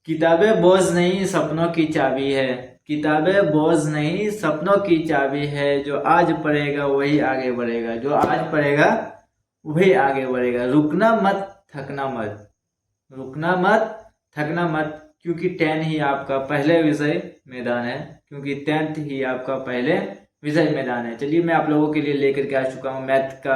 किताबें बोझ नहीं सपनों की चाबी है। किताबें बोझ नहीं सपनों की चाबी है। जो आज पढ़ेगा वही आगे बढ़ेगा। जो आज पढ़ेगा वही आगे बढ़ेगा। रुकना मत, थकना मत। रुकना मत, थकना मत, क्योंकि 10 ही आपका पहले विषय मैदान है। क्योंकि 10th ही आपका पहले विषय मैदान है। चलिए मैं आप लोगों के लिए लेकर के आ चुका हूँ मैथ का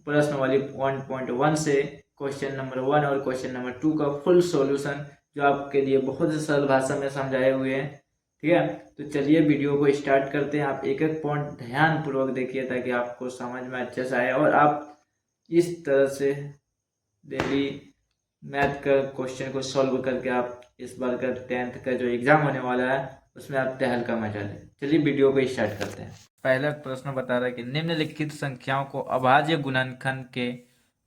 प्रश्नावली 1.1 से क्वेश्चन नंबर 1 और क्वेश्चन नंबर 2 का फुल सॉल्यूशन, जो आपके लिए बहुत ही सरल भाषा में समझाए हुए हैं। ठीक है, तो चलिए वीडियो को स्टार्ट करते हैं। आप एक एक पॉइंट ध्यान पूर्वक देखिए ताकि आपको समझ में अच्छे से आए और आप इस तरह से डेली मैथ का क्वेश्चन को सॉल्व करके आप इस बार का 10th का जो एग्जाम होने वाला है उसमें आप तहलका मचा लें। चलिए वीडियो को स्टार्ट करते हैं। पहला प्रश्न बता रहा है कि निम्नलिखित संख्याओं को अभाज्य गुणनखंड के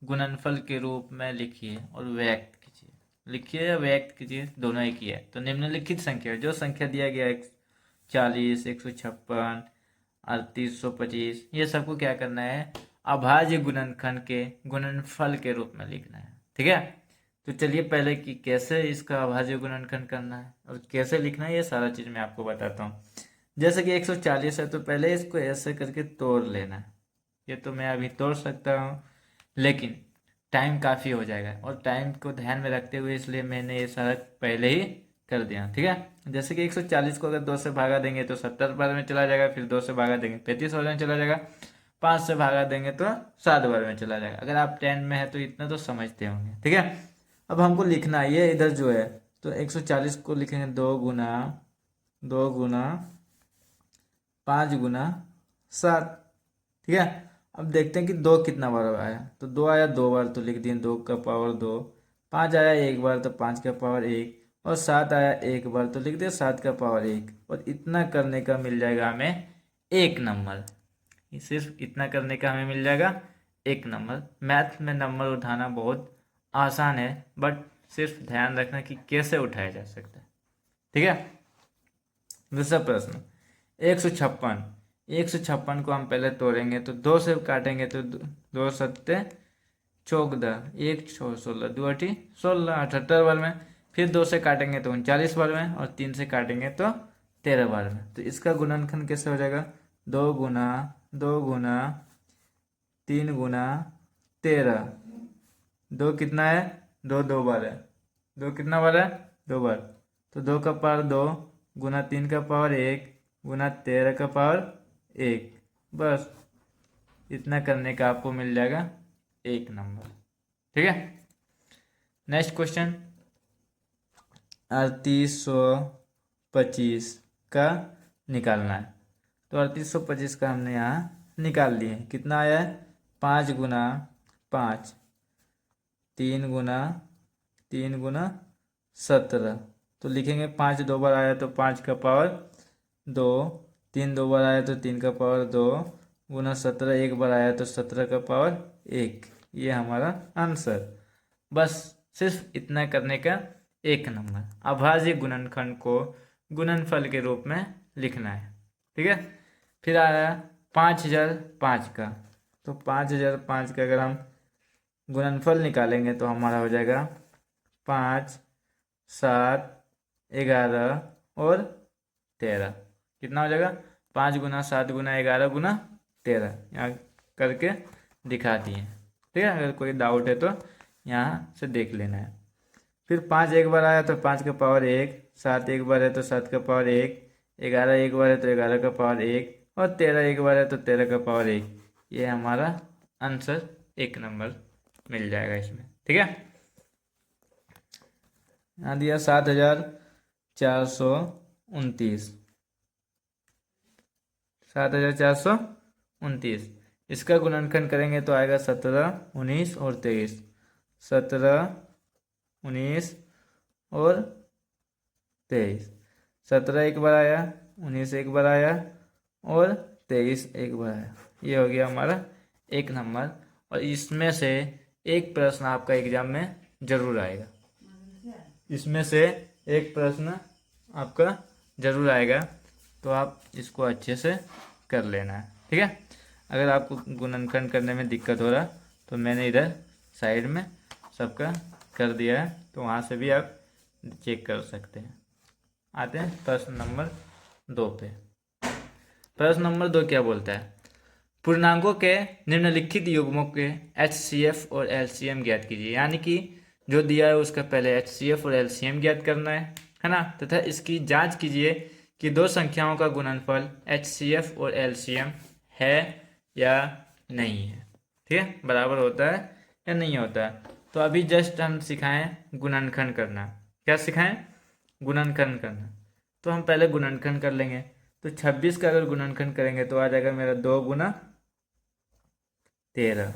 गुणनफल के रूप में लिखिए और व्यक्त कीजिए। लिखिए या व्यक्त कीजिए, दोनों एक ही है। तो निम्नलिखित संख्या, जो संख्या दिया गया है 40, 156, 3825, ये सबको क्या करना है, अभाज्य गुणनखंड के गुणनफल के रूप में लिखना है। ठीक है, तो चलिए पहले कि कैसे इसका अभाज्य गुणनखंड करना है और कैसे लिखना है, ये सारा चीज़ मैं आपको बताता हूँ। जैसे कि 140 है तो पहले इसको ऐसे करके तोड़ लेना है। ये तो मैं अभी तोड़ सकता हूँ, लेकिन टाइम काफ़ी हो जाएगा और टाइम को ध्यान में रखते हुए इसलिए मैंने ये सारा पहले ही कर दिया। ठीक है, जैसे कि 140 को अगर 2 से भागा देंगे तो 70 बार में चला जाएगा, फिर 2 से भागा देंगे 35 बार में चला जाएगा, 5 से भागा देंगे तो 7 बार में चला जाएगा। अगर आप 10 में है तो इतना तो समझते होंगे। ठीक है, अब हमको लिखना है ये इधर जो है, तो 140 को लिखेंगे 2 गुना 5 गुना 7। ठीक है, अब देखते हैं कि 2 कितना बार आया। तो 2 आया 2 बार तो लिख दिए 2 का पावर 2। 5 आया 1 बार तो 5 का पावर 1। और 7 आया 1 बार तो लिख दिया 7 का पावर 1। और इतना करने का मिल जाएगा हमें 1 नंबर। सिर्फ इतना करने का हमें मिल जाएगा 1 नंबर। मैथ में नंबर उठाना बहुत आसान है, बट सिर्फ ध्यान रखना कि कैसे उठाया जा सकता है। ठीक है, दूसरा प्रश्न 156। 156 को हम पहले तोड़ेंगे तो 2 से काटेंगे तो 2 सत्ते 14, 1 6 16, 2 अठी 16, 78 बार में। फिर 2 से काटेंगे तो 39 बार में और 3 से काटेंगे तो 13 बार में। तो इसका गुणनखंड कैसे हो जाएगा, 2 गुना 3 गुना 13। 2 कितना है, 2 2 बार है। 2 कितना बार है, 2 बार। तो 2 का पावर 2 गुना 3 का पावर 1 गुना 13 का पावर 1। बस इतना करने का आपको मिल जाएगा 1 नंबर। ठीक है, नेक्स्ट क्वेश्चन 3825 का निकालना है। तो 3825 का हमने यहाँ निकाल लिए। कितना आया है, 5 गुना 5, 3 गुना तो लिखेंगे 5 2 बार आया तो 5 का पावर 2, 3 2 बार आया तो 3 का पावर 2 गुना 17 1 बार आया तो 17 का पावर 1। ये हमारा आंसर। बस सिर्फ इतना करने का 1 नंबर। अभाज्य गुणनखंड को गुणनफल के रूप में लिखना है। ठीक है, फिर आया 5005 का। तो 5005 का अगर हम गुणनफल निकालेंगे तो हमारा हो जाएगा 5 7 11 और 13। कितना हो जाएगा, 5 गुना 7 गुना 11 गुना 13। यहाँ करके दिखा दिए। ठीक है, अगर कोई डाउट है तो यहाँ से देख लेना है। फिर 5 एक बार आया तो 5 का पावर 1, 7 एक बार है तो 7 का पावर 1, 11 एक बार है तो 11 का पावर 1 और 13 एक बार है तो 13 का पावर 1। ये हमारा आंसर 1 नंबर मिल जाएगा इसमें। ठीक है, यहाँ दिया 7429। 7429 इसका गुणनखंड करेंगे तो आएगा 17 19 और 23। 17 19 और 23। 17 एक बार आया, 19 एक बार आया और 23 एक बार आया। ये हो गया हमारा 1 नंबर। और इसमें से एक प्रश्न आपका एग्जाम में जरूर आएगा। इसमें से एक प्रश्न आपका जरूर आएगा, तो आप इसको अच्छे से कर लेना है। ठीक है, अगर आपको गुणनखंड करने में दिक्कत हो रहा तो मैंने इधर साइड में सबका कर दिया है, तो वहाँ से भी आप चेक कर सकते हैं। आते हैं प्रश्न नंबर 2 पे। प्रश्न नंबर 2 क्या बोलता है? पूर्णांकों के निम्नलिखित युग्मों के HCF और LCM ज्ञात कीजिए। यानी कि जो दिया है उसका पहले HCF और LCM ज्ञात करना है ना, तथा इसकी जांच कीजिए कि दो संख्याओं का गुणनफल HCF और LCM है या नहीं है। ठीक है, बराबर होता है या नहीं होता है। तो अभी जस्ट हम सिखाएं गुणनखंड करना। क्या सिखाएं? गुणनखंड करना। तो हम पहले गुणनखंड कर लेंगे। तो 26 का अगर गुणनखंड करेंगे तो आ जाएगा मेरा 2 गुना 13,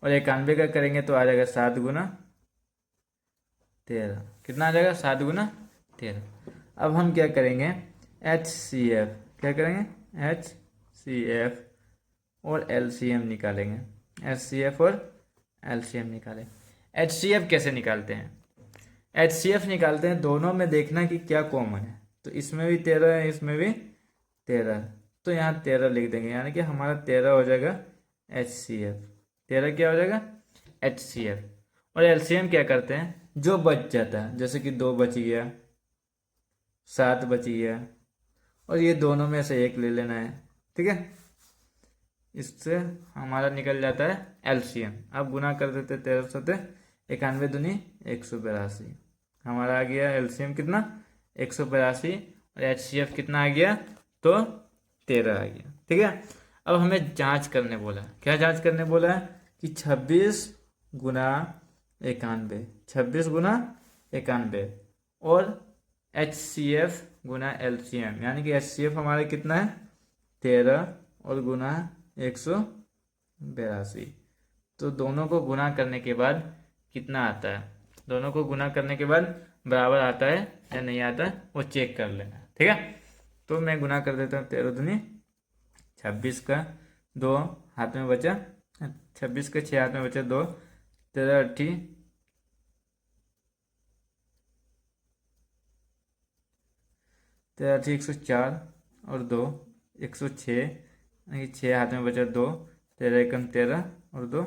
और 91 का करेंगे तो आ जाएगा 7 गुना 13। कितना आ जाएगा? 7 गुना 13। अब हम क्या करेंगे? HCF, क्या करेंगे? HCF और LCM निकालेंगे। HCF और LCM निकालें। HCF कैसे निकालते हैं? HCF निकालते हैं, दोनों में देखना कि क्या कॉमन है। तो इसमें भी 13 है, इसमें भी 13 है, तो यहाँ 13 लिख देंगे, यानी कि हमारा 13 हो जाएगा HCF। 13 क्या हो जाएगा? HCF। और LCM क्या करते हैं? जो बच जाता है, जैसे कि 2 बच गया, 7 बच गया, और ये दोनों में से एक ले लेना है। ठीक है, इससे हमारा निकल जाता है LCM। अब गुना कर देते 13 सते 91 दूनी 182। हमारा आ गया LCM कितना? 182। और HCF कितना आ गया? तो 13 आ गया। ठीक है, अब हमें जांच करने बोला। क्या जांच करने बोला है? कि 26 गुना 91, 26 गुना 91 और HCF गुना LCM, यानी कि HCF हमारा कितना है? 13 और गुना 182। तो दोनों को गुना करने के बाद कितना आता है? दोनों को गुना करने के बाद बराबर आता है या नहीं आता, वो चेक कर लेना। ठीक है, तो मैं गुना कर देता हूँ। 13 दूनी 26 का 2 हाथ में बचा, 26 का 6 हाथ में बचा 2, 13 अट्ठी 104 और 2 106, 6 हाथ में बचा 2, 13 एकम 13 और 2,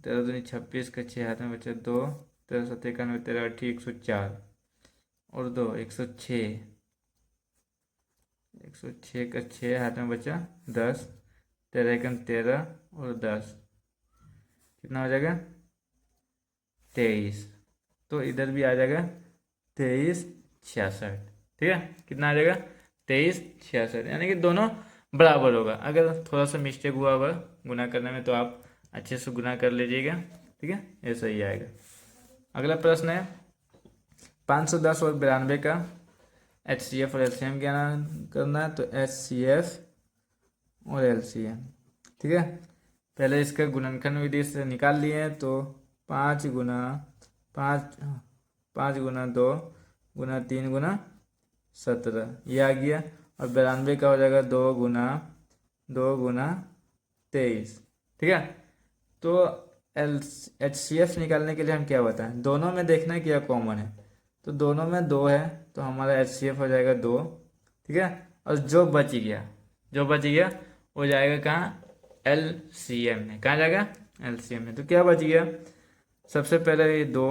13 दूनी 26 का 6 हाथ में बचा 2, 13 7 91, 13 अट्ठी 104 और 2 106, 106 का 6 हाथ में बचा 10, 13 एकम 13 और 10, कितना हो जाएगा? 23। तो इधर भी आ जाएगा 23 66। ठीक है, कितना आ जाएगा? 23 66, यानी कि दोनों बराबर होगा। अगर थोड़ा सा मिस्टेक हुआ होगा गुना करने में तो आप अच्छे से गुना कर लीजिएगा। ठीक है, ऐसा ही आएगा। अगला प्रश्न है 510 और 92 का HCF और LCM क्या करना है? तो HCF और LCM। ठीक है, पहले इसका गुणनखंड विधि से निकाल लिए हैं। तो 5 गुना 2 गुना 3 गुना 17 ये आ गया। और 92 का हो जाएगा 2 गुना 23। ठीक है, तो HCF निकालने के लिए हम क्या बताएं? दोनों में देखना है क्या कॉमन है। तो दोनों में 2 है, तो हमारा HCF हो जाएगा 2। ठीक है, और जो बच गया वो जाएगा कहाँ? LCM में। कहाँ जाएगा? LCM में। तो क्या बच गया? सबसे पहले ये 2,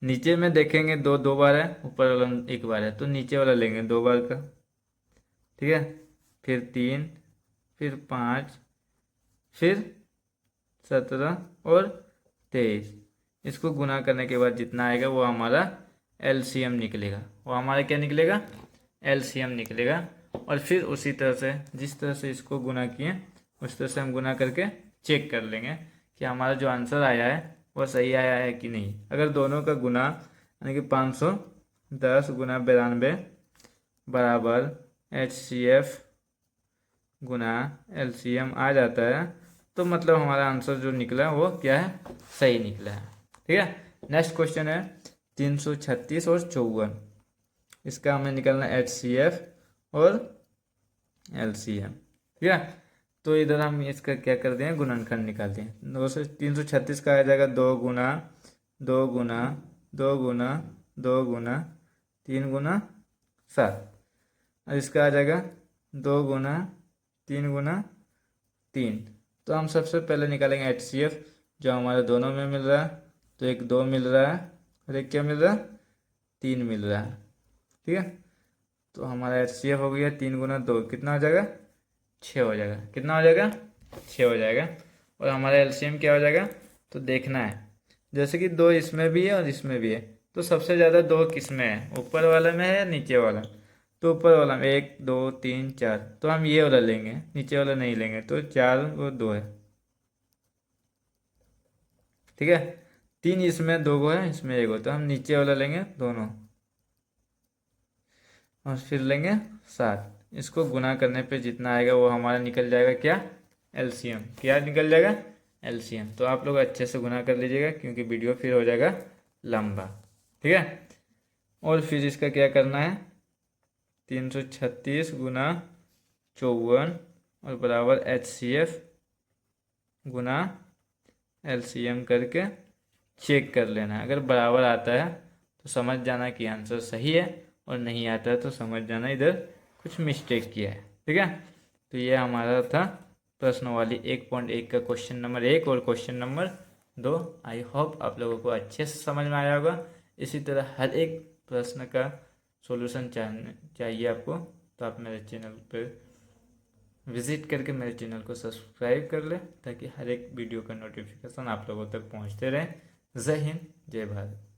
नीचे में देखेंगे 2 2 बार है, ऊपर वाला 1 बार है, तो नीचे वाला लेंगे 2 बार का। ठीक है, फिर 3, फिर 5, फिर 17 और 23। इसको गुना करने के बाद जितना आएगा वो हमारा LCM निकलेगा। वो हमारा क्या निकलेगा? LCM निकलेगा। और फिर उसी तरह से जिस तरह से इसको गुना किए उस तरह से हम गुना करके चेक कर लेंगे कि हमारा जो आंसर आया है वो सही आया है कि नहीं। अगर दोनों का गुना यानी कि 510 गुना 92 बराबर HCF गुना LCM आ जाता है, तो मतलब हमारा आंसर जो निकला वो क्या है? सही निकला है। ठीक है, नेक्स्ट क्वेश्चन है 336 और 54। इसका हमें निकालना है HCF और LCM। ठीक है, तो इधर हम इसका क्या करते हैं? गुणनखंड निकालते हैं। 336 का आ जाएगा 2 गुना 2 गुना 2 गुना 2 गुना 3 गुना 7, और इसका आ जाएगा 2 गुना 3 गुना 3। तो हम सबसे पहले निकालेंगे HCF जो हमारे दोनों में मिल रहा है। तो एक 2 मिल रहा है और एक क्या मिल रहा है, 3 मिल रहा है। ठीक है, तो हमारा HCF हो गया 3 गुना 2 कितना हो जाएगा, 6 हो जाएगा। कितना हो जाएगा, 6 हो जाएगा। और हमारा LCM क्या हो जाएगा, तो देखना है। जैसे कि 2 इसमें भी है और इसमें भी है, तो सबसे ज़्यादा 2 किस में है, ऊपर वाले में है या नीचे वाला। तो ऊपर वाला में 1 2 3 4, तो हम ये वाला लेंगे, नीचे वाला नहीं लेंगे। तो 4 और 2 है। ठीक है, 3 इसमें 2 को है, इसमें 1 हो, तो हम नीचे वाला लेंगे दोनों और फिर लेंगे 7। इसको गुना करने पे जितना आएगा वो हमारा निकल जाएगा क्या, LCM। क्या निकल जाएगा, LCM। तो आप लोग अच्छे से गुना कर लीजिएगा क्योंकि वीडियो फिर हो जाएगा लंबा। ठीक है, और फिर इसका क्या करना है, 336 गुना 54 और बराबर HCF गुना LCM करके चेक कर लेना है। अगर बराबर आता है तो समझ जाना कि आंसर सही है, और नहीं आता है तो समझ जाना इधर कुछ मिस्टेक किया है। ठीक है, तो ये हमारा था प्रश्नवाली 1.1 का क्वेश्चन नंबर 1 और क्वेश्चन नंबर 2। आई होप आप लोगों को अच्छे से समझ में आया होगा। इसी तरह हर एक प्रश्न का सॉल्यूशन चाहिए आपको, तो आप मेरे चैनल पर विजिट करके मेरे चैनल को सब्सक्राइब कर ले, ताकि हर एक वीडियो का नोटिफिकेशन आप लोगों तक पहुंचते रहे। जय हिंद, जय भारत।